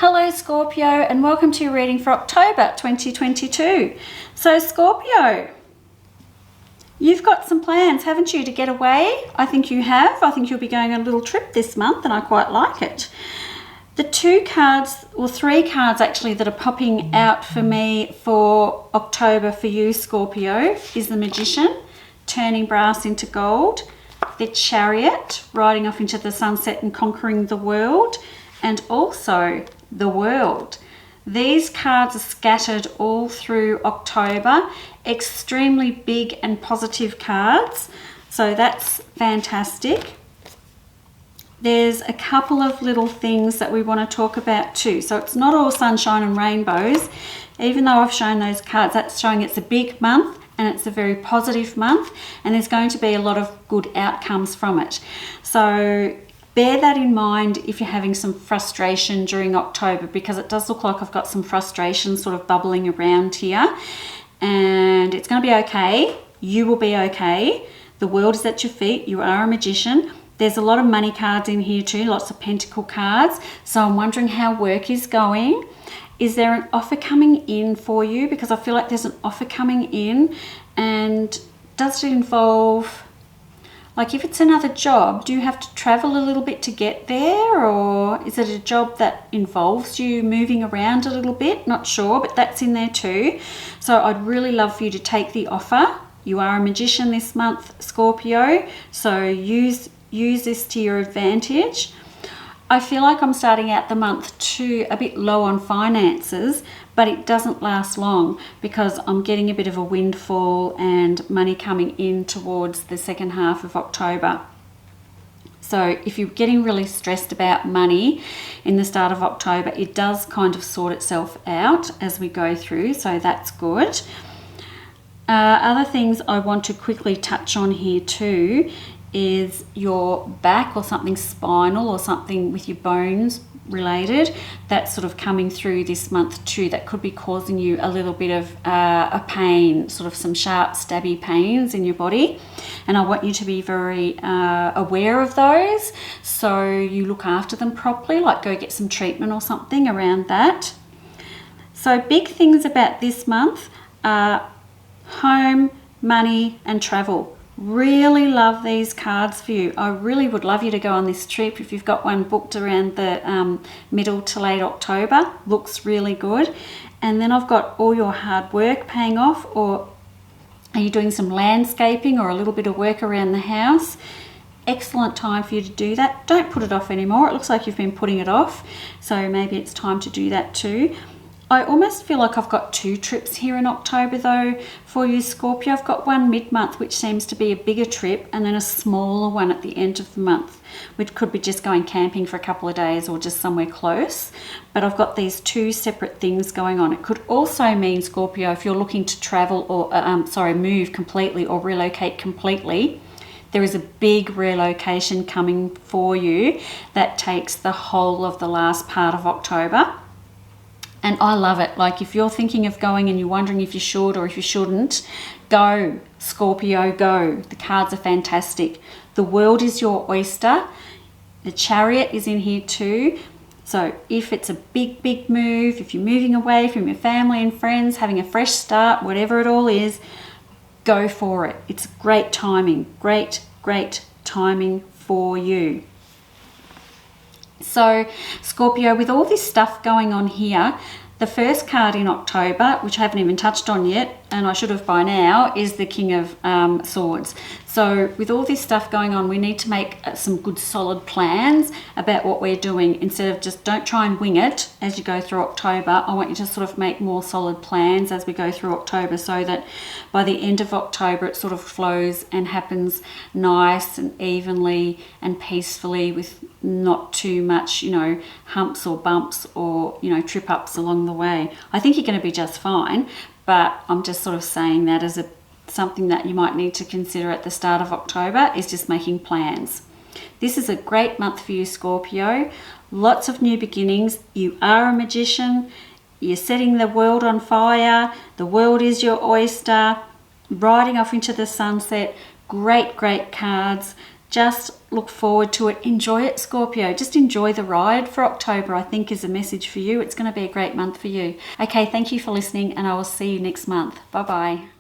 Hello Scorpio, and welcome to your reading for October 2022. So Scorpio, you've got some plans, haven't you, to get away? I think you have. I think you'll be going on a little trip this month, and I quite like it. The two cards, or three cards actually, that are popping out for me for October for you, Scorpio, is the Magician, turning brass into gold, the Chariot, riding off into the sunset and conquering the world, and also the World. These cards are scattered all through October, extremely big and positive cards, so that's fantastic. There's a couple of little things that we want to talk about too. So it's not all sunshine and rainbows. Even though I've shown those cards, that's showing it's a big month and it's a very positive month, and there's going to be a lot of good outcomes from it. So bear that in mind if you're having some frustration during October, because it does look like I've got some frustration sort of bubbling around here, and it's going to be okay. You will be okay. The world is at your feet. You are a magician. There's a lot of money cards in here too, lots of pentacle cards. So I'm wondering how work is going. Is there an offer coming in for you? Because I feel like there's an offer coming in, and does it involve, like if it's another job, do you have to travel a little bit to get there, or is it a job that involves you moving around a little bit? Not sure, but that's in there too. So I'd really love for you to take the offer. You are a magician this month, Scorpio, so use this to your advantage. I feel like I'm starting out the month too a bit low on finances, but it doesn't last long because I'm getting a bit of a windfall and money coming in towards the second half of October. So if you're getting really stressed about money in the start of October, it does kind of sort itself out as we go through, so that's good. Other things I want to quickly touch on here too is your back, or something spinal, or something with your bones related, that's sort of coming through this month too, that could be causing you a little bit of a pain, sort of some sharp stabby pains in your body, and I want you to be very aware of those, so you look after them properly, like go get some treatment or something around that. So big things about this month are home, money and travel. Really love these cards for you. I really would love you to go on this trip if you've got one booked around the middle to late October. Looks really good. And then I've got all your hard work paying off, or are you doing some landscaping or a little bit of work around the house? Excellent time for you to do that. Don't put it off anymore. It looks like you've been putting it off, so maybe it's time to do that too. I almost feel like I've got two trips here in October though for you, Scorpio. I've got one mid-month, which seems to be a bigger trip, and then a smaller one at the end of the month, which could be just going camping for a couple of days or just somewhere close. But I've got these two separate things going on. It could also mean, Scorpio, if you're looking to travel or move completely or relocate completely, there is a big relocation coming for you that takes the whole of the last part of October. And I love it. Like if you're thinking of going and you're wondering if you should or if you shouldn't, go, Scorpio, go. The cards are fantastic. The world is your oyster. The Chariot is in here too. So if it's a big, big move, if you're moving away from your family and friends, having a fresh start, whatever it all is, go for it. It's great timing. Great, great timing for you. So Scorpio, with all this stuff going on here, the first card in October, which I haven't even touched on yet, and I should have by now, is the King of Swords. So with all this stuff going on, we need to make some good solid plans about what we're doing, instead of just don't try and wing it as you go through October. I want you to sort of make more solid plans as we go through October, so that by the end of October it sort of flows and happens nice and evenly and peacefully, with not too much, humps or bumps or, trip ups along the way. I think you're going to be just fine, but I'm just sort of saying that as something that you might need to consider at the start of October, is just making plans. This is a great month for you, Scorpio. Lots of new beginnings. You are a magician. You're setting the world on fire. The world is your oyster. Riding off into the sunset. Great, great cards. Just look forward to it. Enjoy it, Scorpio. Just enjoy the ride for October, I think, is a message for you. It's going to be a great month for you. Okay, thank you for listening, and I will see you next month. Bye-bye.